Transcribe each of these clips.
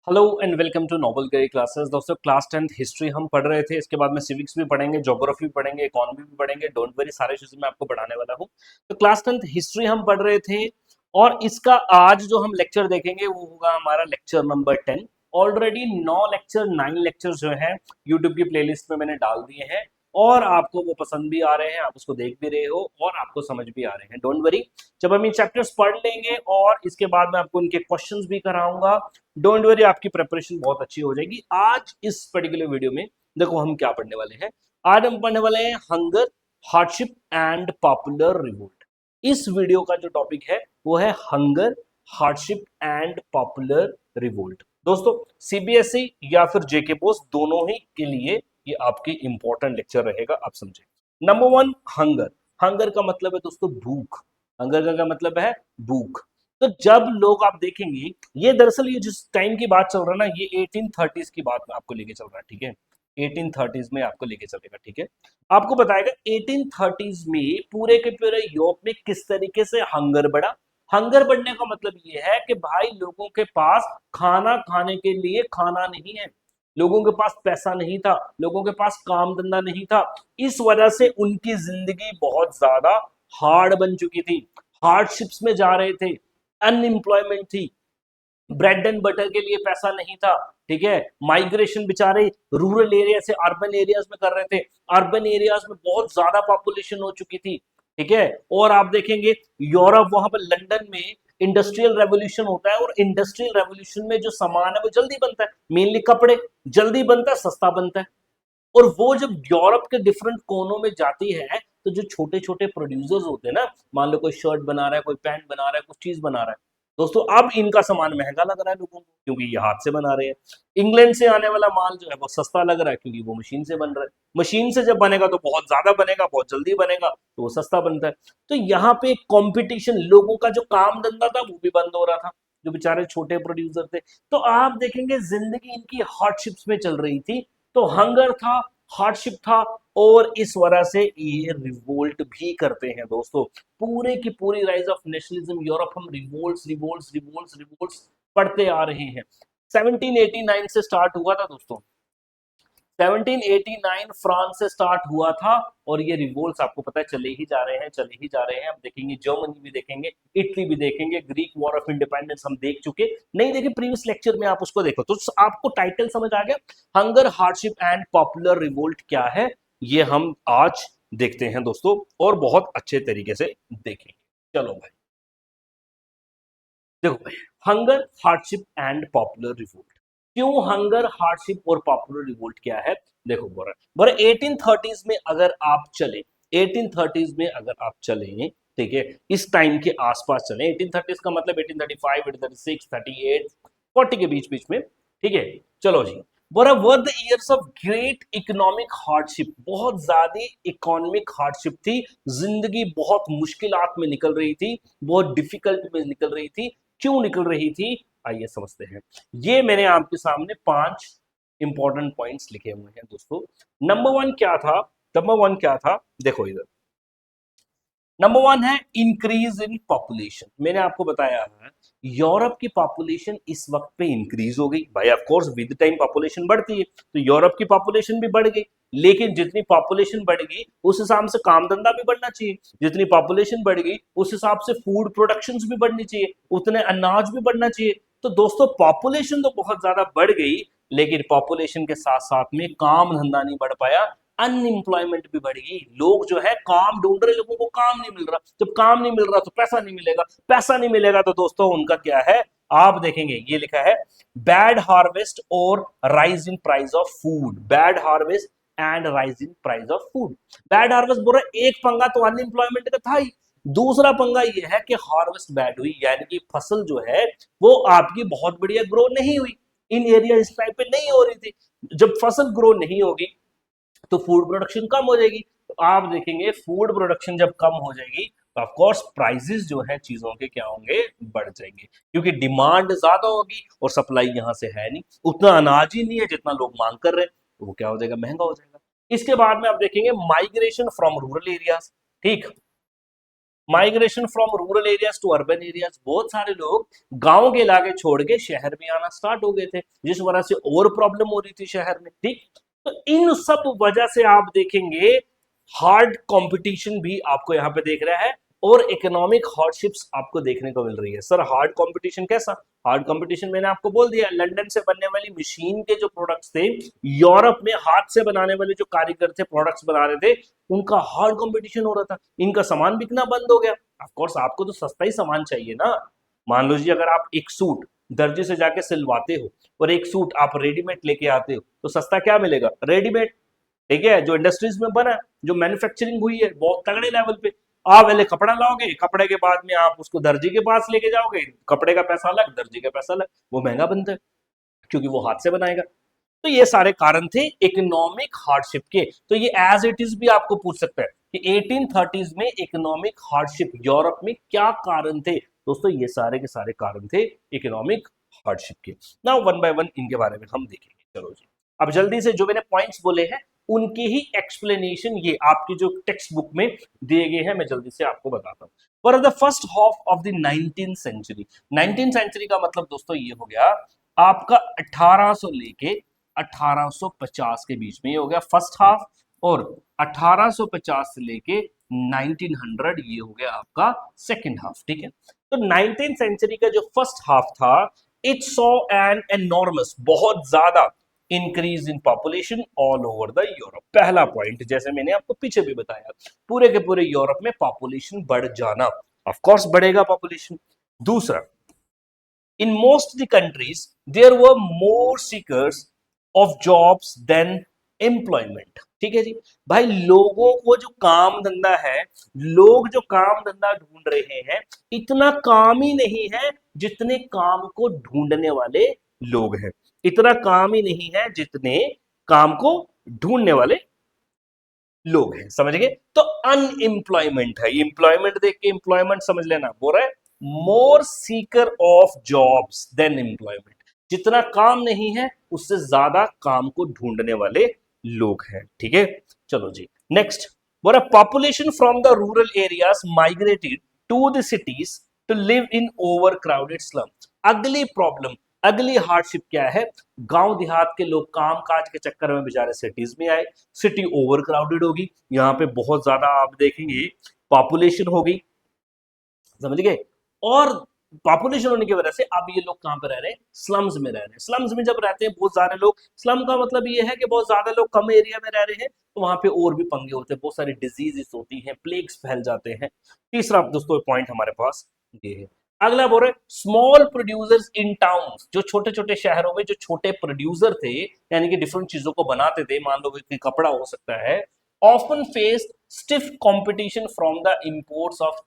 Hello and welcome to Noble Kari classes. दोस्तों class 10th history हम पढ़ रहे थे, इसके बाद में सिविक्स भी पढ़ेंगे, ज्योग्राफी भी पढ़ेंगे, इकोनॉमी भी पढ़ेंगे। डोंट वरी, सारे चीजें मैं आपको पढ़ाने वाला हूँ। तो क्लास 10th हिस्ट्री हम पढ़ रहे थे और इसका आज जो हम लेक्चर देखेंगे वो होगा हमारा लेक्चर नंबर 10। ऑलरेडी 9 लेक्चर जो है यूट्यूब की प्लेलिस्ट में मैंने डाल दिए हैं और आपको वो पसंद भी आ रहे हैं, आप उसको देख भी रहे हो और आपको समझ भी आ रहे हैं। डोंट वरी, जब हम ये चैप्टर्स पढ़ लेंगे और इसके बाद में आपको इनके क्वेश्चंस भी कराऊंगा, डोंट वरी, आपकी प्रिपरेशन बहुत अच्छी हो जाएगी। आज इस पर्टिकुलर वीडियो में देखो हम क्या पढ़ने वाले हैं। आज हम पढ़ने वाले हैं hunger, hardship and popular revolt. इस वीडियो का जो टॉपिक है वो है hunger, hardship and popular revolt. दोस्तों सीबीएसई या फिर जेके बोस दोनों ही के लिए ये आपकी इंपॉर्टेंट लेक्चर रहेगा, आप समझे। Number one, hunger. हंगर का मतलब है दोस्तों भूख। हंगर का क्या मतलब है? भूख। तो जब लोग आप देखेंगे, ये दरअसल ये जिस टाइम की बात चल रहा है ना, ये 1830s की बात में आपको लेके चल रहा है, ठीक है। 1830s में आपको लेके चलेगा, ठीक है। आपको बताएगा 1830s में पूरे के पूरे यूरोप में किस तरीके से हंगर बढ़ा। हंगर बढ़ने का मतलब ये है कि भाई लोगों के पास खाना खाने के लिए खाना नहीं है, लोगों के पास पैसा नहीं था, लोगों के पास काम धंधा नहीं था। इस वजह से उनकी जिंदगी बहुत ज्यादा हार्ड बन चुकी थी, हार्डशिप्स में जा रहे थे, अनएम्प्लॉयमेंट थी, ब्रेड एंड बटर के लिए पैसा नहीं था, ठीक है। माइग्रेशन बेचारे रूरल एरिया से अर्बन एरियाज में कर रहे थे, अर्बन एरियाज में बहुत ज्यादा पॉपुलेशन हो चुकी थी, ठीक है। और आप देखेंगे यूरोप, वहां पर लंदन में इंडस्ट्रियल रेवोल्यूशन होता है और इंडस्ट्रियल रेवोल्यूशन में जो सामान है वो जल्दी बनता है, मेनली कपड़े, जल्दी बनता है, सस्ता बनता है। और वो जब यूरोप के डिफरेंट कोनों में जाती है तो जो छोटे छोटे प्रोड्यूसर्स होते हैं ना, मान लो कोई शर्ट बना रहा है, कोई पैंट बना रहा है, कुछ चीज बना रहा है, दोस्तों अब इनका सामान महंगा लग रहा है लोगों को क्योंकि ये हाथ से बना रहे हैं। इंग्लैंड से आने वाला माल जो है वो सस्ता लग रहा है क्योंकि वो मशीन से बन रहा है। मशीन से जब बनेगा तो बहुत ज्यादा बनेगा, बहुत जल्दी बनेगा, तो वो सस्ता बनता है। तो यहाँ पे कंपटीशन, लोगों का जो काम धंधा था वो भी बंद हो रहा था, जो बेचारे छोटे प्रोड्यूसर थे। तो आप देखेंगे जिंदगी इनकी हार्डशिप्स में चल रही थी। तो हंगर था, हार्डशिप था, और इस वजह से ये रिवोल्ट भी करते हैं दोस्तों। पूरे की पूरी राइज ऑफ नेशनलिज्म यूरोप, हम रिवोल्ट्स रिवोल्ट्स रिवोल्ट्स रिवोल्ट्स पढ़ते आ रहे हैं। 1789 से स्टार्ट हुआ था दोस्तों, 1789 फ्रांस से स्टार्ट हुआ था और ये रिवोल्ट्स आपको पता है चले ही जा रहे हैं, चले ही जा रहे हैं। हम देखेंगे जर्मनी भी देखेंगे, इटली भी देखेंगे, ग्रीक वॉर ऑफ इंडिपेंडेंस हम देख चुके, नहीं देखे प्रीवियस लेक्चर में, आप उसको देखो तो आपको टाइटल समझ आ गया। Hunger, hardship and popular revolt क्या है, ये हम आज देखते हैं दोस्तों और बहुत अच्छे तरीके से देखेंगे। चलो भाई, देखो भाई, hunger, hardship and popular revolt. क्यों हंगर, हार्डशिप और पॉपुलर रिवोल्ट क्या है? देखो बोरा बोरा 1830s में अगर आप चले, 1830s में अगर आप चले, ठीक है, इस टाइम के आसपास चले, 1830s का मतलब 1835, 1836, 38, 40 के बीच बीच में, ठीक है। चलो जी, बोरा were the years of great economic hardship, बहुत ज्यादा इकोनॉमिक हार्डशिप थी, जिंदगी बहुत मुश्किलात में निकल रही थी, बहुत डिफिकल्ट में निकल रही थी। क्यों निकल रही थी, आइए समझते हैं। ये मैंने आपके सामने 5 इंपॉर्टेंट पॉइंट्स लिखे हुए हैं दोस्तों। नंबर वन क्या था? नंबर वन क्या था, देखो इधर। नंबर वन है इंक्रीज इन पॉपुलेशन। मैंने आपको बताया है यूरोप की पॉपुलेशन इस वक्त पे इंक्रीज हो गई भाई, of course with time population बढ़ती है, तो यूरोप की पॉपुलेशन भी बढ़ गई। लेकिन जितनी पॉपुलेशन बढ़ गई उस हिसाब से काम धंधा भी बढ़ना चाहिए, जितनी पॉपुलेशन बढ़ गई उस हिसाब से फूड प्रोडक्शन भी बढ़नी चाहिए, उतने अनाज भी बढ़ना चाहिए। तो दोस्तों पॉपुलेशन तो बहुत ज्यादा बढ़ गई, लेकिन पॉपुलेशन के साथ साथ में काम धंधा नहीं बढ़ पाया, अनएम्प्लॉयमेंट भी बढ़ेगी। लोग जो है काम ढूंढ रहे, लोगों को काम नहीं मिल रहा, जब काम नहीं मिल रहा तो पैसा नहीं मिलेगा, पैसा नहीं मिलेगा तो दोस्तों उनका क्या है, आप देखेंगे ये लिखा है बैड हार्वेस्ट और rise in price of food. Bad harvest and rise in price of food. Bad harvest बोल रहा, एक पंगा तो अनएम्प्लॉयमेंट का था ही, दूसरा पंगा ये है कि हार्वेस्ट बैड हुई, यानी कि फसल जो है वो आपकी बहुत बढ़िया ग्रो नहीं हुई, इन एरिया इस टाइप पे नहीं हो रही थी। जब फसल ग्रो नहीं होगी तो फूड प्रोडक्शन कम हो जाएगी, तो आप देखेंगे फूड प्रोडक्शन जब कम हो जाएगी तो ऑफ कोर्स प्राइसेस जो है चीजों के क्या होंगे, बढ़ जाएंगे, क्योंकि डिमांड ज्यादा होगी और सप्लाई यहां से है नहीं, उतना अनाज ही नहीं है जितना लोग मांग कर रहे हैं, तो वो क्या हो जाएगा, महंगा हो जाएगा। इसके बाद में आप देखेंगे माइग्रेशन फ्रॉम रूरल एरियाज, ठीक। Migration from rural areas to urban areas, बहुत सारे लोग गांव के इलाके छोड़ के शहर में आना स्टार्ट हो गए थे, जिस वजह से और प्रॉब्लम हो रही थी शहर में। ठीक, तो इन सब वजह से आप देखेंगे हार्ड कंपटीशन भी आपको यहाँ पे देख रहा है और इकोनॉमिक हार्डशिप्स आपको देखने को मिल रही है। सर हार्ड कंपटीशन कैसा? हार्ड कंपटीशन मैंने आपको बोल दिया, लंदन से बनने वाली मशीन के जो प्रोडक्ट्स थे, यूरोप में हाथ से बनाने वाले जो कारीगर थे, प्रोडक्ट्स बना रहे थे, उनका हार्ड कंपटीशन हो रहा था, इनका सामान बिकना बंद हो गया। ऑफ कोर्स आपको तो सस्ता ही सामान चाहिए ना। मान लो जी अगर आप एक सूट दर्जी से जाके सिलवाते हो और एक सूट आप रेडीमेड लेके आते हो, तो सस्ता क्या मिलेगा? रेडीमेड। ठीक है, जो इंडस्ट्रीज में बना, जो मैन्युफैक्चरिंग हुई है बहुत तगड़े लेवल पे, आप पहले कपड़ा लाओगे, कपड़े के बाद में आप उसको दर्जी के पास लेके जाओगे, कपड़े का पैसा अलग, दर्जी का पैसा अलग, वो महंगा बनता है क्योंकि वो हाथ से बनाएगा। तो ये सारे कारण थे इकोनॉमिक हार्डशिप के। तो ये एज इट इज भी आपको पूछ सकता है कि 1830s में इकोनॉमिक हार्डशिप यूरोप में क्या कारण थे। दोस्तों ये सारे के सारे कारण थे इकोनॉमिक हार्डशिप के। नाउ वन बाय वन इनके बारे में हम देखेंगे। चलो जी, अब जल्दी से जो मैंने पॉइंट्स बोले हैं उनकी ही एक्सप्लेनेशन ये आपकी जो टेक्स्ट बुक में दिए गए हैं, मैं जल्दी से आपको बताता हूँ। For the first half of the 19th century, 19th century का मतलब दोस्तों ये हो गया आपका 1800 लेके 1850 के बीच में, ये हो गया फर्स्ट हाफ, और 1850 से लेके 1900 ये हो गया आपका सेकंड हाफ। ठीक है, तो 19th सेंचुरी का जो फर्स्ट हाफ था, इट सॉ एन एनॉर्मस, बहुत ज्यादा increase in population all over the Europe. पहला पॉइंट, जैसे मैंने आपको पीछे भी बताया, पूरे के पूरे यूरोप में पॉपुलेशन बढ़ जाना, ऑफ कोर्स बढ़ेगा पॉपुलेशन। दूसरा, in most of the countries there were more seekers of jobs than employment। ठीक है जी, भाई लोगों को जो काम धंधा है, लोग जो काम धंधा ढूंढ रहे हैं, इतना काम ही नहीं है जितने काम को ढूंढने वाले लोग हैं, इतना काम ही नहीं है जितने काम को ढूंढने वाले लोग हैं। समझ गए? तो अनएम्प्लॉयमेंट है, एम्प्लॉयमेंट देख के एम्प्लॉयमेंट समझ लेना, बोल रहा है more seeker of jobs than employment, जितना काम नहीं है उससे ज्यादा काम को ढूंढने वाले लोग हैं। ठीक है, चलो जी नेक्स्ट, बोल रहा population from the rural areas migrated to the cities to live in over crowded slum. अगली प्रॉब्लम, अगली हार्डशिप क्या है? गांव देहात के लोग काम काज के चक्कर में बेचारे सिटीज में आए, सिटी ओवर क्राउडेड होगी, यहाँ पे बहुत ज्यादा आप देखेंगे पॉपुलेशन होगी, समझ गए? और पॉपुलेशन होने की वजह से अब ये लोग कहां पर रह रहे हैं? स्लम्स में रह रहे हैं। स्लम्स में जब रहते हैं बहुत सारे लोग, स्लम का मतलब ये है कि बहुत ज्यादा लोग कम एरिया में रह रहे हैं, तो वहां पे और भी पंगे होते हैं, बहुत सारी डिजीजेस होती हैं, प्लेग्स फैल जाते हैं। तीसरा दोस्तों पॉइंट हमारे पास ये है। अगला बोल रहे स्मॉल प्रोड्यूसर्स इन टाउन्स, जो छोटे छोटे शहरों में जो छोटे प्रोड्यूसर थे, यानी कि डिफरेंट चीजों को बनाते थे, मान लो कि कपड़ा हो सकता है, often face stiff competition from the imports of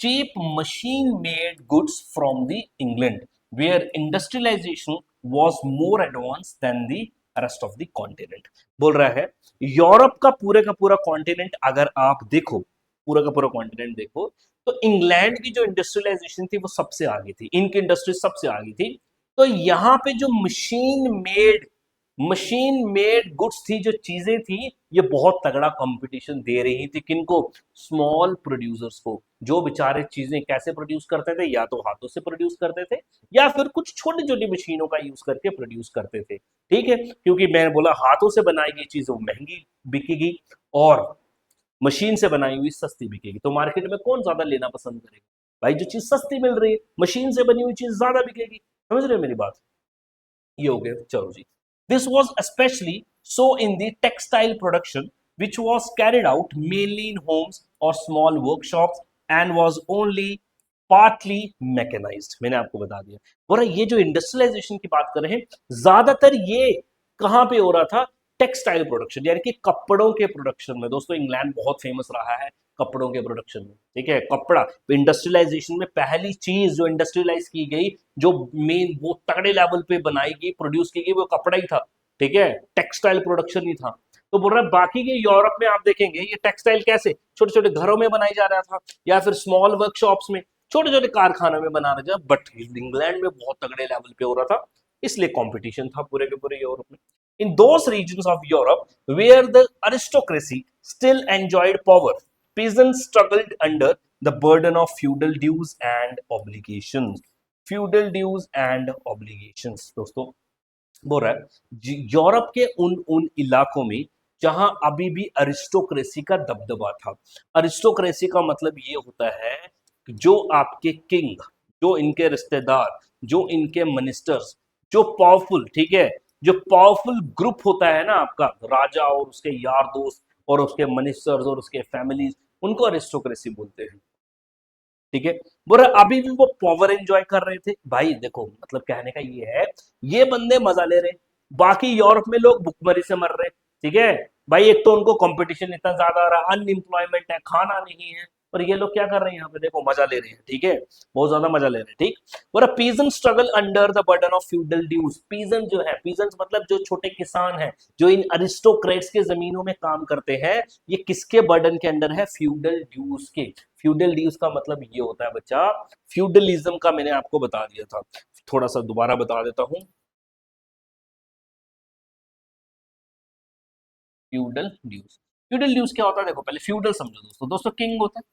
cheap machine-made goods from the England, where industrialization was more advanced than the rest of the continent। बोल रहा है यूरोप का पूरा कॉन्टिनेंट अगर आप देखो, पूरा का पूरा कॉन्टिनेंट देखो, तो इंग्लैंड की जो इंडस्ट्रियलाइजेशन थी वो सबसे आगे थी, इनकी इंडस्ट्री सबसे आगे थी। तो यहाँ पे जो मशीन मेड गुड्स थी, जो चीजें थी, ये बहुत तगड़ा कंपटीशन दे रही थी किनको? स्मॉल प्रोड्यूसर्स को, जो बेचारे चीजें कैसे प्रोड्यूस करते थे, या तो हाथों से प्रोड्यूस करते थे या फिर कुछ छोटी छोटी मशीनों का यूज करके प्रोड्यूस करते थे। ठीक है, क्योंकि मैंने बोला हाथों से बनाई गई चीज वो महंगी बिकेगी और मशीन से बनाई हुई सस्ती बिकेगी, तो मार्केट में कौन ज्यादा लेना पसंद करेगा? भाई जो चीज सस्ती मिल रही है, मशीन से बनी हुई चीज ज्यादा बिकेगी। समझ रहे हो मेरी बात? ये हो गया। चलो जी, this was especially so in the textile production which was carried out mainly in homes or small workshops and was only partly mechanized। मैंने आपको बता दिया। बोला ये जो इंडस्ट्रियलाइजेशन की बात कर रहे हैं, ज्यादातर ये कहां पे हो रहा था? टेक्सटाइल प्रोडक्शन, यानी कि कपड़ों के प्रोडक्शन में। दोस्तों इंग्लैंड बहुत फेमस रहा है कपड़ों के प्रोडक्शन में। ठीक है, कपड़ा इंडस्ट्रियलाइजेशन में पहली चीज जो इंडस्ट्रियलाइज की गई, जो मेन वो तगड़े लेवल पे बनाई गई, प्रोड्यूस की गई, वो कपड़ा ही था। ठीक है, टेक्सटाइल प्रोडक्शन नहीं था। तो बोल रहा है बाकी के यूरोप में आप देखेंगे ये टेक्सटाइल कैसे छोटे छोटे घरों में बनाई जा रहा था, या फिर स्मॉल वर्कशॉप्स में, छोटे छोटे कारखानों में बना रहा था। बट इंग्लैंड में बहुत तगड़े लेवल पे हो रहा था, इसलिए कंपटीशन था पूरे के पूरे यूरोप में। In those regions of Europe where the aristocracy still enjoyed power, peasants struggled under the burden of feudal dues and obligations. feudal dues and obligations दोस्तों बोल रहा है यूरोप के उन उन इलाकों में जहां अभी भी अरिस्टोक्रेसी का दबदबा था। अरिस्टोक्रेसी का मतलब ये होता है कि जो आपके किंग, जो इनके रिश्तेदार, जो इनके मिनिस्टर्स, जो पावरफुल, ठीक है, जो पावरफुल ग्रुप होता है ना आपका, राजा और उसके यार दोस्त और उसके मिनिस्टर्स और उसके फैमिलीज, उनको अरिस्टोक्रेसी बोलते हैं। ठीक है, बोल रहा अभी भी वो पावर एंजॉय कर रहे थे। भाई देखो मतलब कहने का ये है, ये बंदे मजा ले रहे, बाकी यूरोप में लोग भुखमरी से मर रहे। ठीक है भाई, एक तो उनको कंपटीशन इतना ज्यादा आ रहा है, अनएम्प्लॉयमेंट है, खाना नहीं है, और ये लोग क्या कर रहे हैं यहाँ पे, देखो मजा ले रहे हैं। ठीक है, बहुत ज्यादा मजा ले रहे हैं। ठीक, बोला peasant struggle under the burden of feudal dues. Peasant जो है, पीजन मतलब जो छोटे किसान हैं, जो इन अरिस्टोक्रेट्स के जमीनों में काम करते हैं, ये किसके बर्डन के अंडर है, फ्यूडल ड्यूज के। फ्यूडल ड्यूज का मतलब ये होता है बच्चा, फ्यूडलिज्म का मैंने आपको बता दिया था, थोड़ा सा दोबारा बता देता हूं। फ्यूडल ड्यूज, फ्यूडल ड्यूज क्या होता है, देखो पहले फ्यूडल समझो दोस्तों। दोस्तों किंग होता है,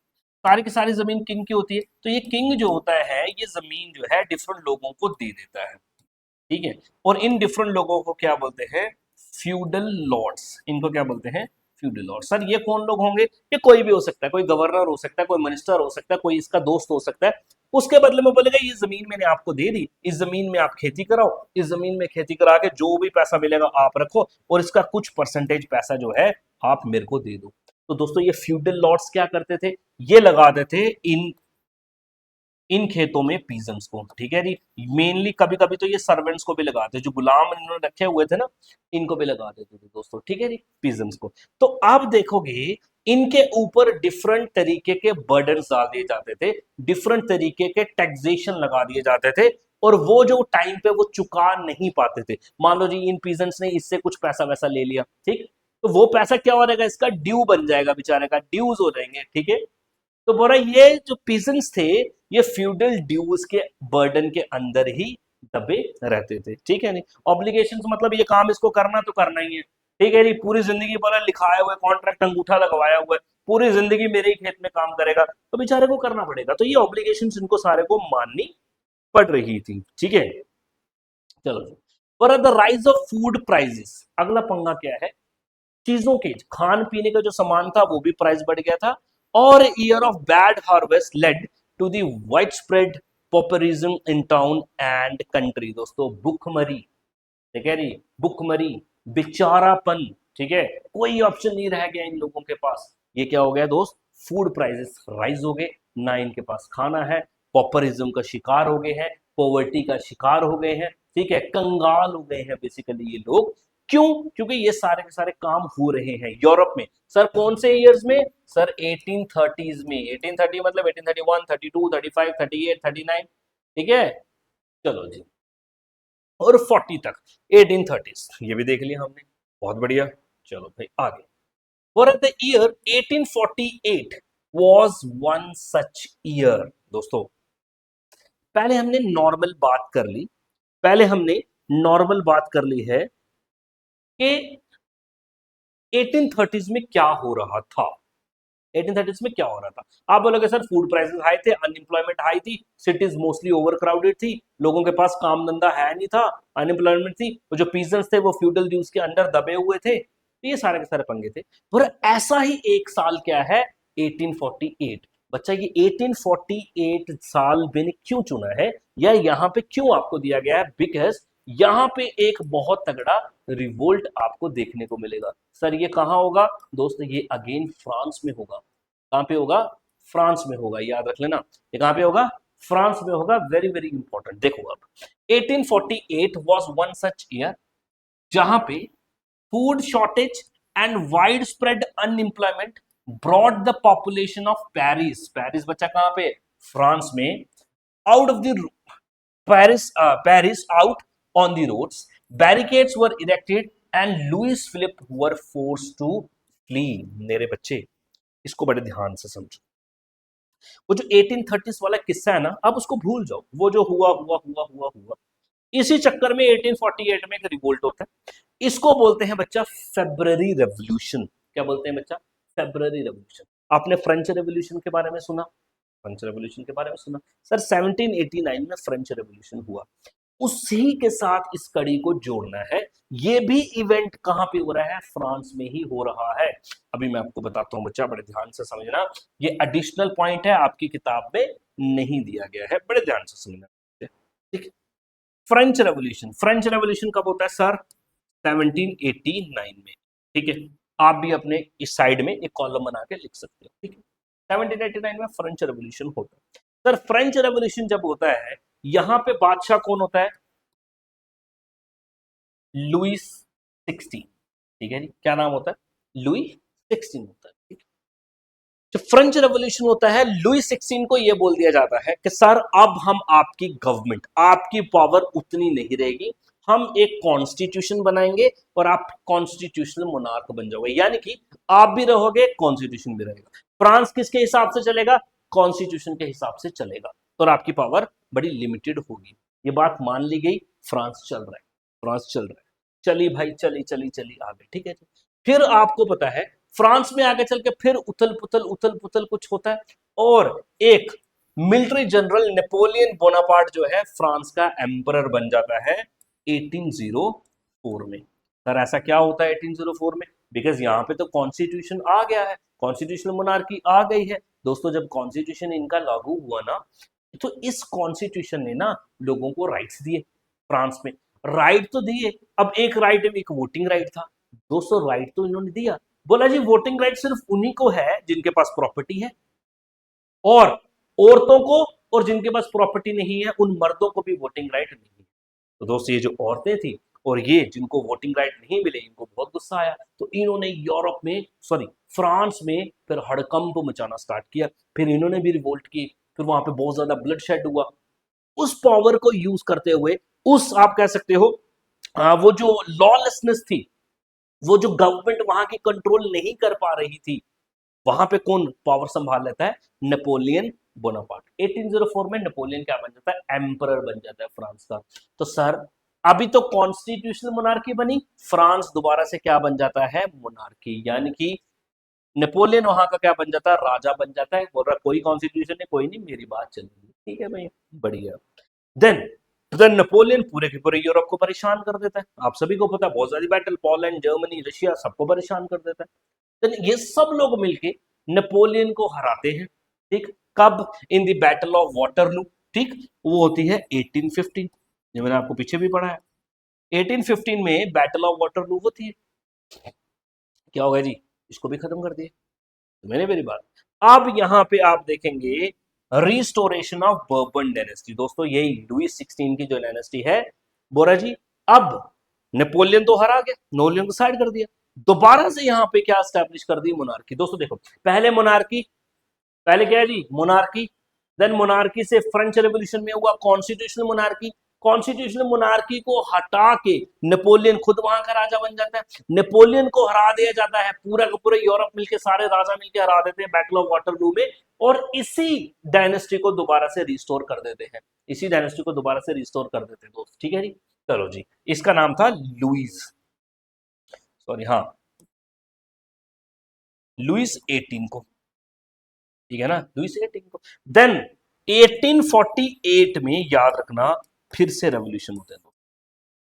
सारी की सारी जमीन किंग की होती है, तो ये किंग जो होता है ये जमीन जो है डिफरेंट लोगों को दे देता है। ठीक है, और इन डिफरेंट लोगों को क्या बोलते हैं, फ्यूडल लॉर्ड्स। इनको क्या बोलते हैं, फ्यूडल लॉर्ड। सर ये कौन लोग होंगे, ये कोई भी हो सकता है, कोई गवर्नर हो सकता है, कोई मिनिस्टर हो सकता है, कोई इसका दोस्त हो सकता है। उसके बदले में बोलेगा ये जमीन मैंने आपको दे दी, इस जमीन में आप खेती कराओ, इस जमीन में खेती करा के जो भी पैसा मिलेगा आप रखो, और इसका कुछ परसेंटेज पैसा जो है आप मेरे को दे दो। तो दोस्तों ये फ्यूडल लॉर्ड्स क्या करते थे, ये लगाते थे इन खेतों में पीजन्स को। ठीक है जी, मेनली कभी कभी तो ये सर्वेंट्स को भी लगाते, जो गुलाम इन्होंने रखे हुए थे ना, इनको भी लगा देते थे दोस्तों। ठीक है जी, पीजन्स को। तो आप देखोगे इनके ऊपर डिफरेंट तरीके के बर्डन डाल दिए जाते थे, डिफरेंट तरीके के टैक्सेशन लगा दिए जाते थे, और वो जो टाइम पे वो चुका नहीं पाते थे। मान लो जी इन पीजेंट्स ने इससे कुछ पैसा वैसा ले लिया, ठीक, तो वो पैसा क्या हो जाएगा, इसका ड्यू बन जाएगा, बेचारे का ड्यूज हो जाएंगे। ठीक है, तो बोला ये जो पीजेंट्स थे, ये फ्यूडल ड्यूज के बर्डन के अंदर ही दबे रहते थे। ठीक है नहीं, ऑब्लिगेशन मतलब ये काम इसको करना तो करना ही है। ठीक है नहीं, पूरी जिंदगी बोला लिखाया हुआ कॉन्ट्रैक्ट अंगूठा लगवाया हुआ है, पूरी जिंदगी मेरे ही खेत में काम करेगा, तो बेचारे को करना पड़ेगा। तो ये ऑब्लिगेशन इनको सारे को माननी पड़ रही थी। ठीक है, चलो पर the rise of food prices, अगला पंगा क्या है, चीजों के, खान पीने का जो सामान था वो भी प्राइस बढ़ गया था, और year of bad harvest led to the wide spread populism in town and country. दोस्तों भुखमरी, ठीक है जी, भुखमरी, बेचारापन। ठीक है, कोई ऑप्शन नहीं रह गया इन लोगों के पास। ये क्या हो गया दोस्त, फूड प्राइसेस राइज हो गए, ना इनके पास खाना है, पॉपुलिज्म का शिकार हो गए हैं, पॉवर्टी का शिकार हो गए हैं। ठीक है, कंगाल हो गए हैं बेसिकली ये लोग। क्यों, क्योंकि ये सारे के सारे काम हो रहे हैं यूरोप में। सर कौन से ईयर्स में, सर 1830s में। 1830 मतलब 1831, 32, 35, 38, 39। ठीक है, चलो जी, और 40 तक 1830s, ये भी देख लिया हमने, बहुत बढ़िया। चलो भाई आगे, और the year 1848 was one such year. दोस्तों पहले हमने नॉर्मल बात कर ली, पहले हमने नॉर्मल बात कर ली है कि 1830s में क्या हो रहा था। 1830s में क्या हो रहा था, आप बोलोगे सर फूड प्राइसेस हाई थे, अनएम्प्लॉयमेंट हाई थी, सिटीज मोस्टली ओवर क्राउडेड थी, लोगों के पास काम धंधा है नहीं था, अनएम्प्लॉयमेंट थी, वो जो पीजेंट्स थे वो फ्यूडल ड्यूज के अंडर दबे हुए थे। तो ये सारे के सारे पंगे थे। और ऐसा ही एक साल क्या है, 1848। बच्चा ये 1848 साल मैंने क्यों चुना है, या यहाँ पे क्यों आपको दिया गया है, बिकॉज यहाँ पे एक बहुत तगड़ा रिवोल्ट आपको देखने को मिलेगा। सर ये कहाँ होगा दोस्त, ये अगेन फ्रांस में होगा। कहाँ पे होगा, फ्रांस में होगा, याद रख लेना, ये कहाँ पे होगा, फ्रांस में होगा। वेरी वेरी इंपॉर्टेंट, देखो अब 1848 वाज वन सच ईयर जहां पे food shortage and wide spread unemployment brought the population of Paris. Paris बच्चा कहां पे, फ्रांस में, out of the Paris out on the roads, barricades were erected and Louis Philippe were forced to flee। मेरे बच्चे इसको बड़े ध्यान से समझो, वो जो 1830s वाला किस्सा है ना, अब उसको भूल जाओ, वो जो हुआ हुआ हुआ हुआ हुआ। इसी चक्कर में 1848 में एक रिवोल्ट होता है, इसको बोलते हैं बच्चा फेब्रवरी रेवोल्यूशन। क्या बोलते हैं बच्चा, फेब्रवरी रेवोल्यूशन। आपने फ्रेंच रेवोल्यूशन के बारे में सुना? फ्रेंच रेवोल्यूशन के बारे में सुना सर? 1789 में फ्रेंच रेवोल्यूशन हुआ, उसी के साथ इस कड़ी को जोड़ना है। ये भी इवेंट कहां पे हो रहा है? फ्रांस में ही हो रहा है। अभी मैं आपको बताता हूं बच्चा, बड़े ध्यान से समझना, ये एडिशनल पॉइंट है, आपकी किताब में नहीं दिया गया है, बड़े ध्यान से समझना। ठीक है, फ्रेंच रेवोल्यूशन, फ्रेंच रेवोल्यूशन कब होता है सर? 1789 में। ठीक है, आप भी अपने इस साइड में एक कॉलम बना के लिख सकते हो। ठीक है, 1789 में फ्रेंच रेवोल्यूशन होता है। सर फ्रेंच रेवोल्यूशन जब होता है, यहां पे बादशाह कौन होता है? लुइस 16। ठीक है जी, क्या नाम होता है? लुई 16 होता है। ठीक है, जब फ्रेंच रेवोल्यूशन होता है, लुई 16 को यह बोल दिया जाता है कि सर अब हम आपकी गवर्नमेंट, आपकी पावर उतनी नहीं रहेगी, हम एक कॉन्स्टिट्यूशन बनाएंगे और आप कॉन्स्टिट्यूशनल मोनार्क बन जाओगे, यानी कि आप भी रहोगे, कॉन्स्टिट्यूशन भी रहेगा। फ्रांस किसके हिसाब से चलेगा? कॉन्स्टिट्यूशन के हिसाब से चलेगा, और आपकी पावर बड़ी लिमिटेड होगी। ये बात मान ली गई, फ्रांस चल रहा है, फ्रांस चल रहा है, चली भाई चली चली चली आगे। ठीक है जी, फिर आपको पता है फ्रांस में आगे चल के फिर उथल पुथल कुछ होता है, और एक मिलिट्री जनरल नेपोलियन बोनापार्ट जो है फ्रांस का एम्परर बन जाता है 1804 में। सर ऐसा क्या होता है 1804 में? बिकॉज यहाँ पे तो कॉन्स्टिट्यूशन आ गया है, कॉन्स्टिट्यूशनल मोनार्की आ गई है। दोस्तों जब कॉन्स्टिट्यूशन इनका लागू हुआ ना, तो इस कॉन्स्टिट्यूशन ने ना लोगों को राइट्स दिए, फ्रांस में राइट तो दिए। अब एक राइट, एक वोटिंग राइट था। 200 राइट तो इन्होंने दिया, बोला जी वोटिंग राइट सिर्फ उन्हीं को है जिनके पास प्रॉपर्टी है, और औरतों को, और जिनके पास प्रॉपर्टी नहीं है उन मर्दों को भी वोटिंग राइट नहीं है। तो दोस्तों ये जो औरतें थी और ये जिनको वोटिंग राइट नहीं मिले, इनको बहुत गुस्सा आया, तो इन्होंने यूरोप में, सॉरी फ्रांस में फिर हड़कंप मचाना स्टार्ट किया। फिर इन्होंने भी रिवोल्ट की, फिर वहां पे बहुत ज्यादा ब्लड शेड हुआ। उस पावर को यूज करते हुए, उस आप कह सकते हो वो जो लॉलेसनेस थी, वो जो गवर्नमेंट वहां की कंट्रोल नहीं कर पा रही थी, वहां पे कौन पावर संभाल लेता है? Napoleon Bonaparte. 1804 में नेपोलियन क्या बन जाता है? एम्परर बन जाता है फ्रांस का। तो सर अभी तो कॉन्स्टिट्यूशनल मोनार्की बनी, फ्रांस दोबारा से क्या बन जाता है? मोनार्की, यानी कि नेपोलियन वहां का क्या बन जाता है? राजा बन जाता है, बोल रहा कोई कॉन्स्टिट्यूशन नहीं, कोई नहीं, मेरी बात चलेगी। ठीक है भाई, बढ़िया। देन देन नेपोलियन पूरे के पूरे यूरोप को परेशान कर देता है। आप सभी को पता है बहुत सारी बैटल, पोलैंड, जर्मनी, रशिया, सबको परेशान कर देता है। देन ये सब लोग मिलके नेपोलियन को हराते हैं। ठीक, कब? In the battle of Waterloo. ठीक, वो होती है 1815, ये मैंने आपको पीछे भी पढ़ा है। 1815 में बैटल ऑफ वाटरलू होती है। क्या होगा जी? इसको भी खत्म कर दिया। तो मैंने मेरी बात, अब यहां पे आप देखेंगे रिस्टोरेशन ऑफ बर्बन डायनेस्टी। दोस्तों यही लुई 16 की जो डायनेस्टी है, बोरा जी अब नेपोलियन तो हरा गया, नेपोलियन को साइड कर दिया, दोबारा से यहां पे क्या स्टैब्लिश कर दी? मोनार्की। दोस्तों देखो, पहले मोनार्की, पहले क्या है जी? मोनार्की। देन मोनार्की से फ्रेंच रेवोल्यूशन में हुआ कॉन्स्टिट्यूशनल मोनार्की। कॉन्स्टिट्यूशनल मोनार्की को हटा के नेपोलियन खुद वहां का राजा बन जाता है। नेपोलियन को हरा दिया जाता है, पूरा का पूरा यूरोप मिलके, सारे राजा मिलके हरा देते हैं बैटल ऑफ वाटरलू में, और इसी डायनेस्टी को दोबारा से रिस्टोर कर देते हैं, इसी डायनेस्टी को दोबारा से रिस्टोर कर देते हैं दोस्त। ठीक है जी, चलो जी, इसका नाम था लुइस, सॉरी हाँ, लुइस 18 को। ठीक है ना, लुइस 18 को। देन 1848 में याद रखना फिर से रेवोल्यूशन होते हैं।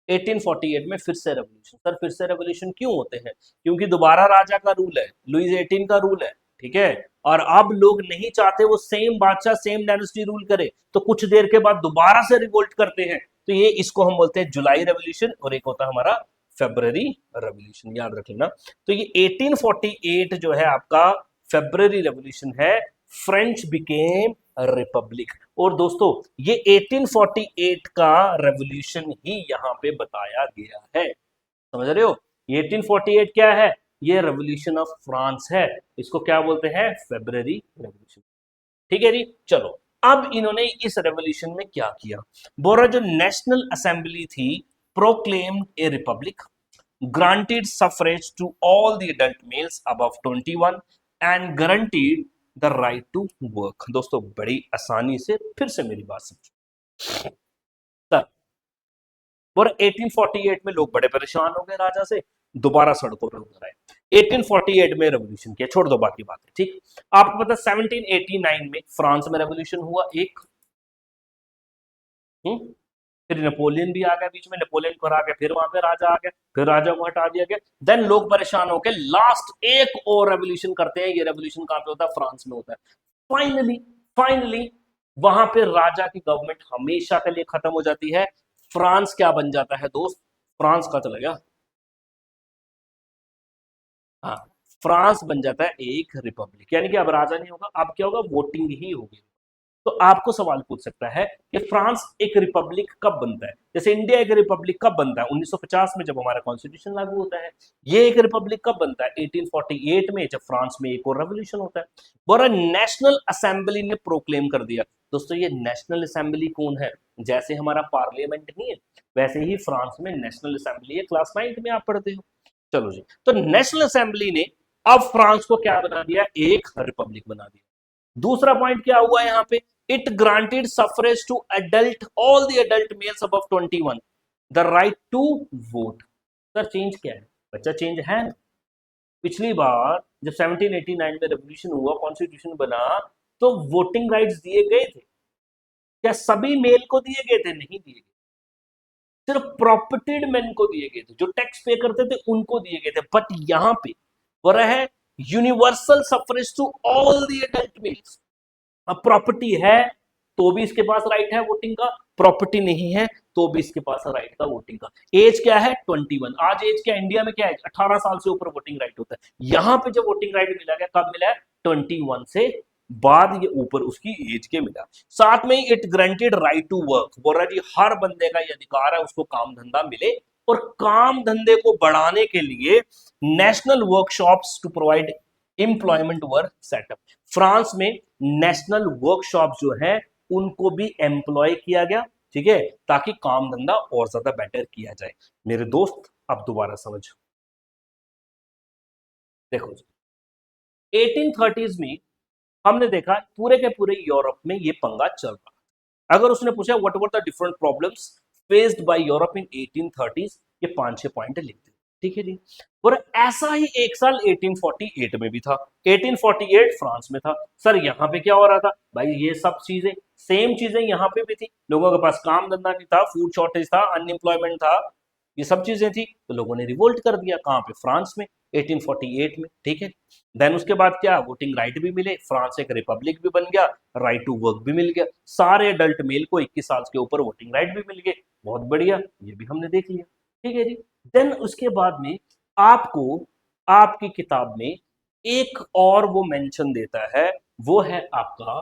1848 में फिर से रेवोल्यूशन। सर फिर से रेवोल्यूशन क्यों होते हैं? क्योंकि दोबारा राजा का रूल है, लुइस 18 का रूल है। ठीक है, और अब लोग नहीं चाहते वो सेम बादशाह, सेम डायनेस्टी रूल करे, तो कुछ देर के बाद दोबारा से रिवोल्ट करते हैं। तो ये, इसको हम बोलते हैं जुलाई रेवोल्यूशन, और एक होता है हमारा फेब्रवरी रेवोल्यूशन, याद रख लेना। तो ये 1848 जो है आपका फेब्रवरी रेवोल्यूशन है, फ्रेंच बिकेम रिपब्लिक। और दोस्तों ये 1848 का रेवोल्यूशन ही यहां पे बताया गया है, समझ रहे हो? ये 1848 क्या है? ये रेवोल्यूशन ऑफ फ्रांस है, इसको क्या बोलते हैं? फेब्रवरी रेवोल्यूशन। ठीक है जी, चलो अब इन्होंने इस रेवोल्यूशन में क्या किया? बोरा जो नेशनल असेंबली थी proclaimed A Republic, granted suffrage to all the adult males above 21 and guaranteed the right to work। दोस्तों बड़ी आसानी से फिर से मेरी बात समझो सर, और 1848 में लोग बड़े परेशान हो गए राजा से, दोबारा सड़कों पे उतर आए। 1848 में रेवोल्यूशन किया, छोड़ दो बाकी बातें, ठीक। आपको पता 1789 में फ्रांस में रेवोल्यूशन हुआ एक। फिर नेपोलियन भी आ गया बीच में, नेपोलियन को हरा के फिर वहां पे राजा आ गया, फिर राजा को हटा दिया गया। देन लोग परेशान होकर लास्ट एक और रेवोल्यूशन करते हैं। ये रेवोल्यूशन कहां पे होता है? फ्रांस में होता है। फाइनली फाइनली वहां पे राजा की गवर्नमेंट हमेशा के लिए खत्म हो जाती है। फ्रांस क्या बन जाता है दोस्त? फ्रांस का चला गया, हाँ, फ्रांस बन जाता है एक रिपब्लिक, यानी कि अब राजा नहीं होगा, अब क्या होगा? वोटिंग ही होगी। तो आपको सवाल पूछ सकता है कि फ्रांस एक रिपब्लिक कब बनता है? जैसे इंडिया एक रिपब्लिक कब बनता है? 1950 में, जब हमारा कॉन्स्टिट्यूशन लागू होता है। ये एक रिपब्लिक कब बनता है? 1848 में, जब फ्रांस में एक और रेवोल्यूशन होता है। और नेशनल असेंबली ने प्रोक्लेम कर दिया। दोस्तों, ये नेशनल असेंबली कौन है? जैसे हमारा पार्लियामेंट नहीं है, वैसे ही फ्रांस में नेशनल असेंबली है। क्लास 9th में आप पढ़ते हो। चलो जी, तो नेशनल असेंबली ने अब फ्रांस को क्या बना दिया? एक रिपब्लिक बना दिया। दूसरा पॉइंट क्या हुआ यहां पे? It granted suffrage to adult, all the adult males above 21 the right to vote. Sir change क्या है? बच्चा चेंज है ना? पिछली बार जब 1789 में रेवोल्यूशन हुआ, कॉन्स्टिट्यूशन बना, तो वोटिंग राइट्स दिए गए थे। क्या सभी मेल को दिए गए थे? नहीं दिए गए। सिर्फ प्रॉपर्टीड मैन को दिए गए थे, जो टैक्स पे करते थे उनको दिए गए थे। बट यहां पे हो रहा है universal suffrage to all the adult males. अब प्रॉपर्टी है तो भी इसके पास राइट है वोटिंग का, प्रॉपर्टी नहीं है तो भी इसके पास राइट था वोटिंग का। एज क्या है? 21। आज एज क्या इंडिया में? क्या है? 18 साल से ऊपर वोटिंग राइट होता है। यहां पे जो वोटिंग राइट मिला गया, कब मिला है? 21 से बाद ये ऊपर उसकी एज के मिला। साथ में it granted right to work, बोल रहा जी हर बंदे का ये अधिकार है उसको काम धंधा मिले। और काम धंधे को बढ़ाने के लिए national workshops to provide employment were setup. France में नेशनल वर्कशॉप जो है उनको भी एम्प्लॉय किया गया, ठीक है, ताकि काम धंधा और ज्यादा बेटर किया जाए। मेरे दोस्त अब दोबारा समझ, देखो 1830s में हमने देखा पूरे के पूरे यूरोप में ये पंगा चल रहा। अगर उसने पूछा what were the different problems faced by Europe in 1830s, ये 5-6 पॉइंट लिख दे, ठीक है जी। और ऐसा ही एक साल 1848 में भी था। 1848 फ्रांस में था। सर यहाँ पे क्या हो रहा था? भाई ये सब चीजें, सेम चीजें यहाँ पे भी थी। लोगों के पास काम धंधा नहीं था, फूड शॉर्टेज था, अनएम्प्लॉयमेंट था, ये सब चीजें थी। तो लोगों ने रिवोल्ट कर दिया। कहाँ पे? फ्रांस में, 1848 में, ठीक है। देन उसके बाद क्या? वोटिंग राइट भी मिले, फ्रांस एक रिपब्लिक भी बन गया, राइट टू वर्क भी मिल गया, सारे अडल्ट मेल को 21 साल के ऊपर वोटिंग राइट भी मिल गए। बहुत बढ़िया, ये भी हमने देख लिया, ठीक है जी। देन उसके बाद में आपको आपकी किताब में एक और वो मेंशन देता है, वो है आपका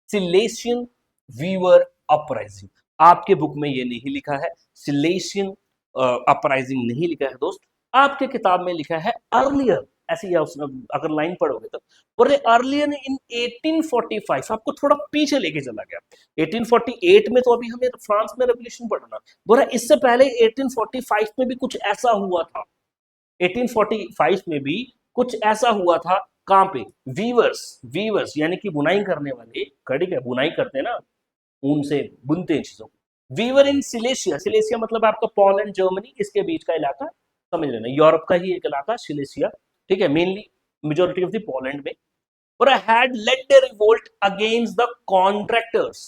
सिलेशियन वीवर अपराइजिंग। आपके बुक में ये नहीं लिखा है, सिलेशियन अपराइजिंग नहीं लिखा है दोस्त। आपके किताब में लिखा है अर्लियर, ऐसे ही अगर लाइन पढ़ोगे तो। और अर्लियर इन 1845 आपको थोड़ा पीछे लेके चला गया। 1848 में तो अभी हमें फ्रांस में रेवोल्यूशन पढ़ना, बोला इससे पहले 1845 में भी कुछ ऐसा हुआ था। 1845 में भी कुछ ऐसा हुआ था। कहां पे? वीवर्स, वीवर्स यानी कि बुनाई करने वाले, ठीक है, बुनाई करते हैं ना, ऊन से बुनते हैं चीजों को। वीवर इन सिलेशिया, सिलेशिया मतलब आपका पोलैंड जर्मनी इसके बीच का इलाका, समझ लेना, यूरोप का ही एक इलाका सिलेशिया, ठीक है, mainly majority of the Poland में। और had led the revolt against the contractors.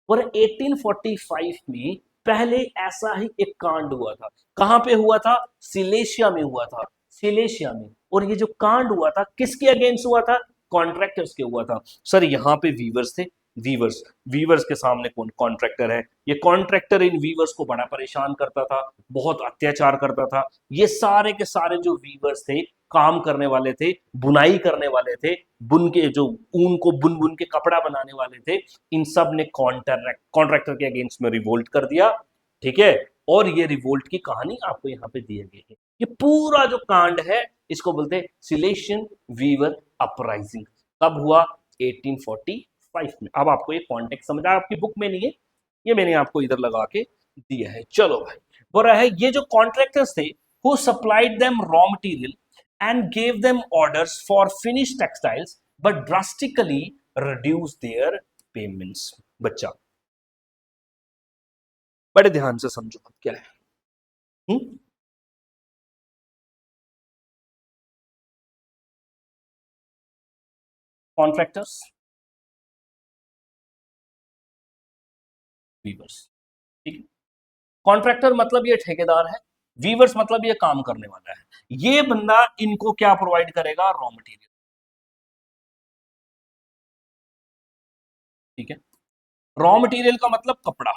और 1845 में पहले ऐसा ही एक कांड हुआ था। कहां पे हुआ था? सिलेशिया में हुआ था, सिलेशिया में। और ये जो कांड हुआ था किसके अगेंस्ट हुआ था? कॉन्ट्रैक्टर्स के हुआ था। सर यहाँ पे वीवर्स थे, वीवर्स, वीवर्स के सामने कौन? कॉन्ट्रैक्टर है। ये कॉन्ट्रैक्टर इन वीवर्स को बड़ा परेशान करता था, बहुत अत्याचार करता था। ये सारे के सारे जो वीवर्स थे, काम करने वाले थे, बुनाई करने वाले थे, बुन के जो ऊन को बुन बुन के कपड़ा बनाने वाले थे, इन सब ने कॉन्ट्रैक्टर के अगेंस्ट में रिवोल्ट कर दिया, ठीक है। और ये रिवोल्ट की कहानी आपको यहाँ पे दी गई है। ये पूरा जो कांड है इसको बोलते हैं सिलेशियन वीवर अपराइजिंग। कब हुआ? 1845 में। अब आपको ये कॉन्टेक्स्ट समझ आया, आपकी बुक में नहीं है, ये मैंने आपको इधर लगा के दिया है। चलो भाई, बोल रहा है ये जो कॉन्ट्रैक्टर्स थे who supplied them raw material and gave them orders for finished textiles but drastically reduced their payments। बच्चा बड़े ध्यान से समझो क्या है। Contractors, weavers. ठीक है, कॉन्ट्रैक्टर मतलब ये ठेकेदार है, वीवर्स मतलब ये काम करने वाला है। ये बंदा इनको क्या प्रोवाइड करेगा? Raw material. ठीक है, रॉ मटेरियल का मतलब कपड़ा।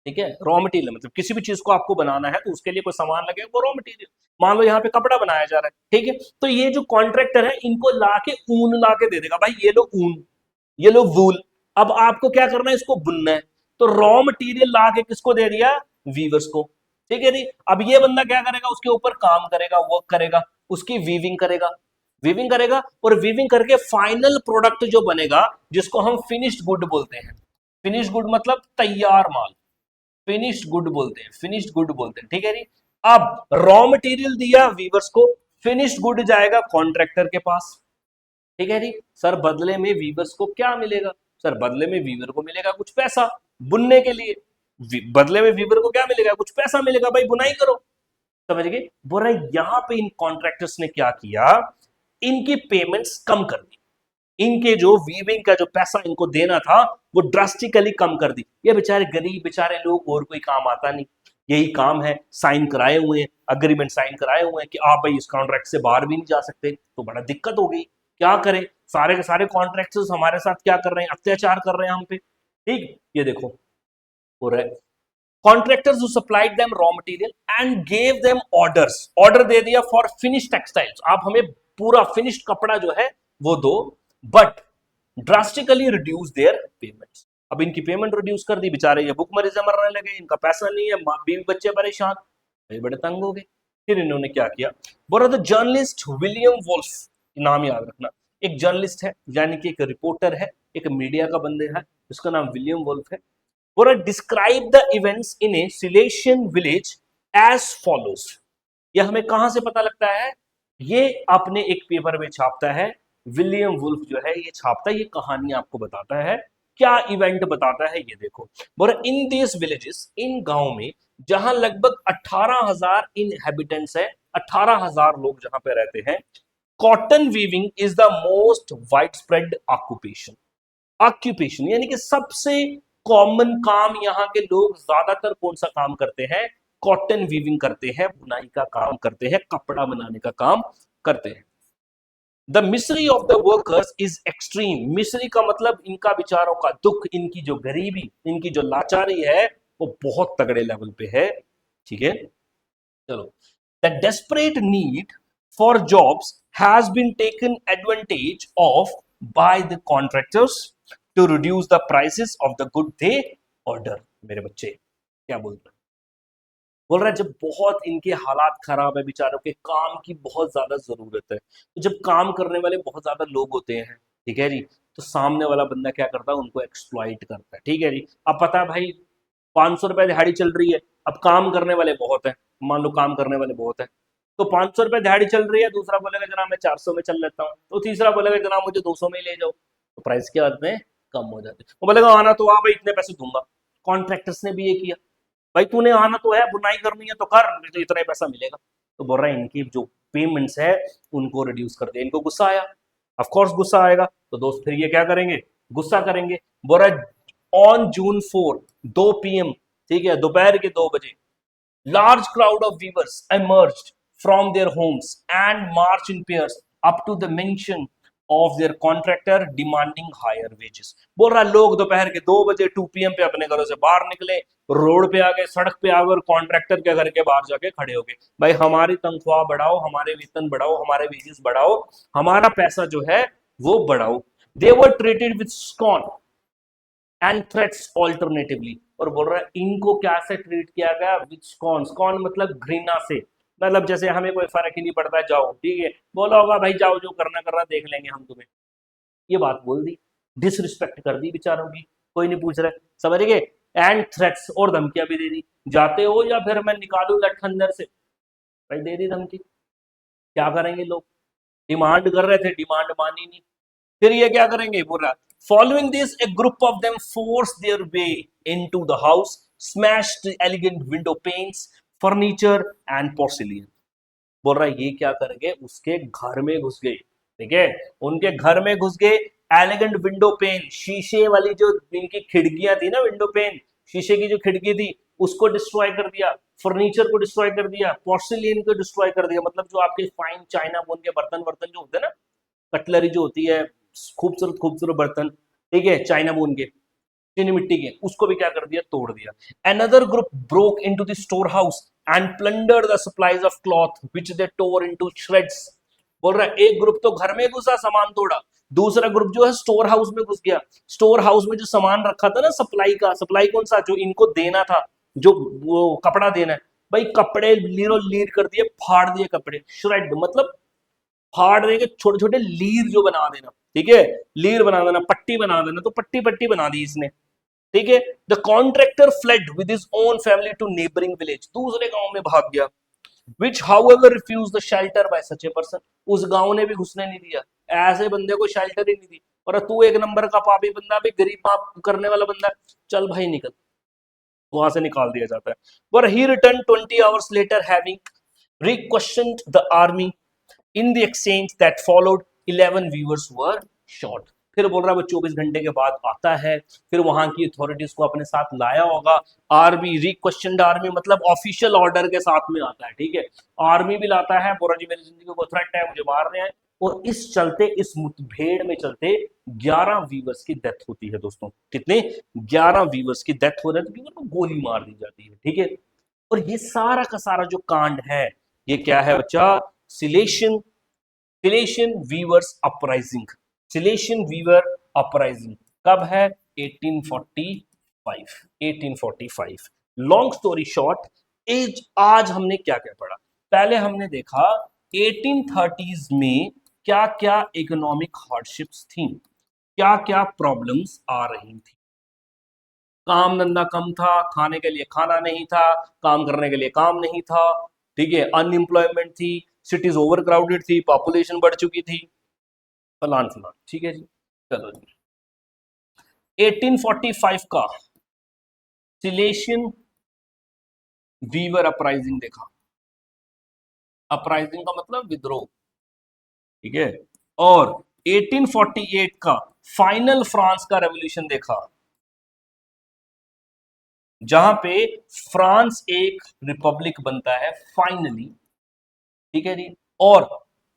ठीक है, रॉ मटेरियल मतलब किसी भी चीज को आपको बनाना है तो उसके लिए कोई सामान लगेगा, वो रॉ मटेरियल। मान लो यहाँ पे कपड़ा बनाया जा रहा है, ठीक है, तो ये जो कॉन्ट्रैक्टर है इनको लाके ऊन लाके दे देगा, भाई ये लो ऊन, ये लो वूल। अब आपको क्या करना है? इसको बुनना है। तो रॉ मटेरियल लाके किसको दे दिया? वीवर्स को। ठीक है जी। अब ये बंदा क्या करेगा? उसके ऊपर काम करेगा, वर्क करेगा, उसकी वीविंग करेगा, वीविंग करेगा, और वीविंग करके फाइनल प्रोडक्ट जो बनेगा जिसको हम फिनिश्ड गुड बोलते हैं। फिनिश्ड गुड मतलब तैयार माल, फिनिश्ड गुड बोलते हैं, फिनिश्ड गुड बोलते हैं। ठीक है जी। अब रॉ मटेरियल दिया वीवर्स को, फिनिश्ड गुड जाएगा कॉन्ट्रैक्टर के पास। ठीक है जी। सर बदले में वीवर्स को क्या मिलेगा? सर बदले में वीवर को मिलेगा कुछ पैसा बुनने के लिए। बदले में वीवर को क्या मिलेगा? कुछ पैसा मिलेगा, भाई बुनाई करो। समझ गए? बोल रहा है यहां पे इन कॉन्ट्रैक्टर्स ने क्या किया? इनकी पेमेंट्स कम कर दी, इनके जो वीविंग का जो पैसा इनको देना था वो ड्रास्टिकली कम कर दी। ये बेचारे गरीब बेचारे लोग, और कोई काम आता नहीं, यही काम है, साइन कराए हुए हैं, अग्रीमेंट साइन कराए हुए हैं कि आप भाई इस कॉन्ट्रैक्ट से बाहर भी नहीं जा सकते। तो बड़ा दिक्कत हो गई, क्या करें? सारे के सारे कॉन्ट्रैक्टर्स हमारे साथ क्या कर रहे हैं? अत्याचार कर रहे हैं हम पे। ठीक, ये देखो हो रहा है। Contractors who supplied them raw material and gave them orders, order दे दिया फॉर फिनिश्ड टेक्सटाइल्स, आप हमें पूरा फिनिश्ड कपड़ा जो है वो दो, but drastically reduce there payments. अब इनकी पेमेंट रिड्यूस कर दी, बेचारे ये भूखमरी से मरने लगे, इनका पैसा नहीं है, माँ बीवी बच्चे परेशान, ये बड़े तंग हो गए। फिर इन्होंने क्या किया? बोला द जर्नलिस्ट विलियम वोल्फ, नाम याद रखना, एक जर्नलिस्ट है यानी कि एक रिपोर्टर है, एक मीडिया का बंदे है, उसका नाम विलियम वोल्फ है। बोला describe the events in a Silesian village as follows. ये हमें कहां से पता लगता है? ये अपने एक पेपर में छापता है, विलियम वुल्फ जो है ये छापता है, ये कहानी आपको बताता है, क्या इवेंट बताता है ये देखो। बोला इन दिस विलेजेस, इन गांव में जहां लगभग 18,000 इनहेबिटेंट्स है, 18,000 लोग जहां पे रहते हैं, cotton weaving is the most wide spread occupation. Occupation यानी कि सबसे कॉमन काम, यहाँ के लोग ज्यादातर कौन सा काम करते हैं? कॉटन वीविंग करते हैं, बुनाई का काम करते हैं, कपड़ा बनाने का काम करते हैं। The misery of the workers is extreme, misery का मतलब इनका विचारों का दुख, इनकी जो गरीबी, इनकी जो लाचारी है वो बहुत तगड़े लेवल पे है। ठीक है, चलो। The desperate need for jobs has been taken advantage of by the contractors to reduce the prices of the good they order. मेरे बच्चे क्या बोल रहे हैं? बोल रहा है जब बहुत इनके हालात खराब है बेचारों के, काम की बहुत ज्यादा जरूरत है, तो जब काम करने वाले बहुत ज्यादा लोग होते हैं, ठीक है जी, तो सामने वाला बंदा क्या करता है? उनको एक्सप्लॉइट करता है। ठीक है जी। अब पता है भाई 500 रुपए दिहाड़ी चल रही है, अब काम करने वाले बहुत है, मान लो काम करने वाले बहुत है, तो 500 रुपए दिहाड़ी चल रही है, दूसरा बोलेगा जनाब मैं 400 में चल लेता हूँ, तो तीसरा बोलेगा जनाब मुझे 200 में ही ले जाओ, तो प्राइस के बाद में कम हो जाते, वो बोलेगा आना तो आ भाई इतने पैसे दूंगा। कॉन्ट्रैक्टर्स ने भी ये किया, भाई तूने आना तो है, बुनाई करनी है तो कर, नहीं तो इतना ही पैसा मिलेगा। तो बोल रहा है इनकी जो पेमेंट्स है उनको रिड्यूस कर दिया। इनको गुस्सा आया, ऑफ कोर्स गुस्सा आएगा, तो दोस्त फिर ये क्या करेंगे? गुस्सा करेंगे। बोल रहा है ऑन जून 4 2 PM, ठीक है, दोपहर के 2 बजे, large crowd of weavers emerged from their homes and marched in pairs up to the mansion of their contractor demanding higher wages। बोल रहा है लोग दोपहर के 2 बजे 2 PM पे अपने घरों से बाहर निकले, रोड पे आ गए, सड़क पे आ गए और कॉन्ट्रैक्टर के घर के बाहर जाके खड़े हो गए, भाई हमारी तनख्वाह बढ़ाओ, हमारे वेतन बढ़ाओ, हमारे वेजेस बढ़ाओ, हमारा पैसा जो है वो बढ़ाओ। They were treated with scorn and threats alternatively. और बोल रहा है इनको क्या से ट्रीट किया गया? विद स्कॉन, स्कॉन मतलब घृणा से, मतलब जैसे हमें कोई फर्क ही नहीं पड़ता है, जाओ ठीक है, बोला होगा भाई जाओ जो करना कर रहा देख लेंगे हम तुम्हें, ये बात बोल दी, डिसरिस्पेक्ट कर दी बेचारों की, कोई नहीं पूछ रहा, समझ गए? एंड थ्रेट्स, और धमकियां भी दे दी, जाते हो या फिर मैं निकालू लठ अंदर से, भाई दे दी धमकी। क्या करेंगे लोग? डिमांड कर रहे थे, डिमांड मानी नहीं, फिर ये क्या करेंगे? बोल रहा following this A group of them force their way into the house, smashed elegant window panes, furniture and पोर्सिलियन। बोल रहा है ये क्या करेंगे? उसके घर में घुस गए, ठीक है, उनके घर में घुस गए, एलिगेंट विंडो पेन, शीशे वाली जो इनकी खिड़कियां थी ना, विंडो पेन, शीशे की जो खिड़की थी उसको डिस्ट्रॉय कर दिया, फर्नीचर को डिस्ट्रॉय कर दिया, पोर्सिलिन को डिस्ट्रॉय कर दिया, मतलब जो आपके फाइन चाइना बोन के बर्तन वर्तन जो होते हैं ना, कटलरी जो होती है, खूबसूरत खूबसूरत बर्तन, ठीक है, चाइना बोन के, चीनी मिट्टी के, उसको भी क्या कर दिया, तोड़ दिया। Another group broke into the store house and plundered the supplies of cloth which they tore into shreds. बोल रहा है एक ग्रुप तो घर में घुसा, सामान तोड़ा, दूसरा ग्रुप जो है स्टोर हाउस में घुस गया, स्टोर हाउस में जो सामान रखा था ना सप्लाई का, सप्लाई कौन सा, जो इनको देना था, जो वो कपड़ा देना है, भाई कपड़े लीरो लीर कर दिए, फाड़ दिए कपड़े, श्रेड मतलब फाड़ देंगे, छोटे छोटे लीर जो बना देना, ठीक है, लीर बना देना, पट्टी बना देना, तो पट्टी पट्टी बना दी इसने, ठीक है। The contractor fled with his own family to neighbouring village, दूसरे गांव में भाग गया, which however refuse the shelter by such a person, उस गांव ने भी घुसने नहीं दिया, ऐसे बंदे को शेल्टर ही नहीं दी, और तू एक नंबर का पापी बंदा भी, गरीब पाप करने वाला बंदा, चल भाई निकल, वहां से निकाल दिया जाता है। पर he return 20 hours later having requestioned the army. In the exchange that followed, 11 viewers were shot. फिर बोल रहा है वो 24 घंटे के बाद आता है, फिर वहां की अथॉरिटीज को अपने साथ लाया होगा, आर्मी रिक्वेश्चनड, आर्मी मतलब ऑफिशियल ऑर्डर के साथ में आता है, ठीक है, आर्मी भी लाता है, बोरा जी मेरी जिंदगी को थ्रेट है, मुझे मार रहे हैं, और इस चलते, इस मुठभेड़ में चलते 11 वीवर्स की डेथ होती है दोस्तों, कितने, 11 वीवर्स की डेथ हो रही है, वीवर को गोली मार दी जाती है, ठीक है। और ये सारा का सारा जो कांड है, ये क्या है बच्चा, सिलेशियन, सिलेशियन वीवर्स अपराइजिंग, सिलेशियन वीवर अपराइजिंग कब है, 1845, 1845। लॉन्ग स्टोरी शॉर्ट, एज आज हमने क्या क्या पढ़ा, पहले हमने देखा 1830s में क्या क्या इकोनॉमिक हार्डशिप्स थी, क्या क्या प्रॉब्लम्स आ रही थी, काम धंधा कम था, खाने के लिए खाना नहीं था, काम करने के लिए काम नहीं था, ठीक है, अनएम्प्लॉयमेंट थी, सिटीज ओवर क्राउडेड थी, पॉपुलेशन बढ़ चुकी थी, फलान फलान, ठीक है जी। चलो जी, 1845 का सिलेशियन वीवर अपराइजिंग देखा, अपराइजिंग का मतलब विद्रोह, ठीक है, और 1848 का फाइनल फ्रांस का रेवोल्यूशन देखा, जहां पे फ्रांस एक रिपब्लिक बनता है फाइनली, ठीक है जी, और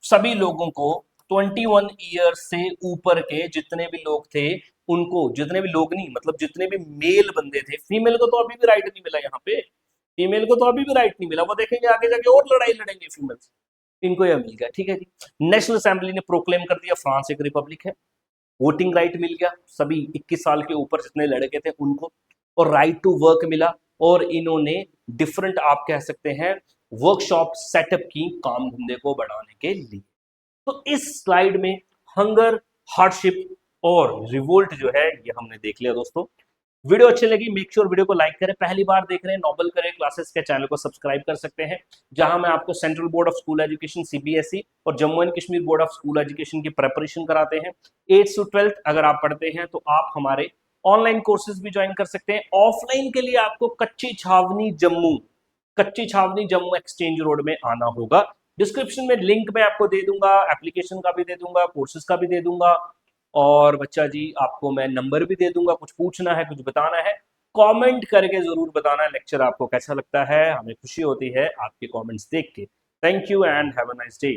सभी लोगों को 21 ईयर से ऊपर के जितने भी लोग थे, उनको, जितने भी लोग नहीं मतलब जितने भी मेल बंदे थे, फीमेल को तो अभी भी राइट नहीं मिला यहाँ पे, फीमेल को तो अभी भी राइट नहीं मिला, वो देखेंगे आगे जाके और लड़ाई लड़ेंगे फीमेल्स, इनको यह मिल गया, ठीक है जी। नेशनल असेंबली ने प्रोक्लेम कर दिया फ्रांस एक रिपब्लिक है, वोटिंग राइट मिल गया सभी 21 साल के ऊपर जितने लड़के थे उनको, और राइट टू वर्क मिला, और इन्होंने डिफरेंट आप कह सकते हैं वर्कशॉप सेटअप की काम धंधे को बढ़ाने के लिए। तो इस स्लाइड में हंगर, हार्डशिप और रिवोल्ट जो है ये हमने देख लिया दोस्तों। वीडियो अच्छी लगी मेक श्योर वीडियो को लाइक करें, पहली बार देख रहे हैं नोबल करियर क्लासेस के चैनल को सब्सक्राइब कर सकते हैं, जहां मैं आपको central board of school education CBSE और Jammu and Kashmir board of school education की प्रिपरेशन कराते हैं। 8th to 12th अगर आप पढ़ते हैं तो आप हमारे ऑनलाइन कोर्सेज भी ज्वाइन कर सकते हैं। ऑफलाइन के लिए आपको कच्ची छावनी जम्मू, कच्ची छावनी जम्मू एक्सचेंज रोड में आना होगा। डिस्क्रिप्शन में लिंक मैं आपको दे दूंगा, एप्लीकेशन का भी दे दूंगा, कोर्सेज का भी दे दूंगा, और बच्चा जी आपको मैं नंबर भी दे दूंगा, कुछ पूछना है कुछ बताना है कमेंट करके जरूर बताना, लेक्चर आपको कैसा लगता है, हमें खुशी होती है आपके कमेंट्स देख के। Thank you and have a nice day.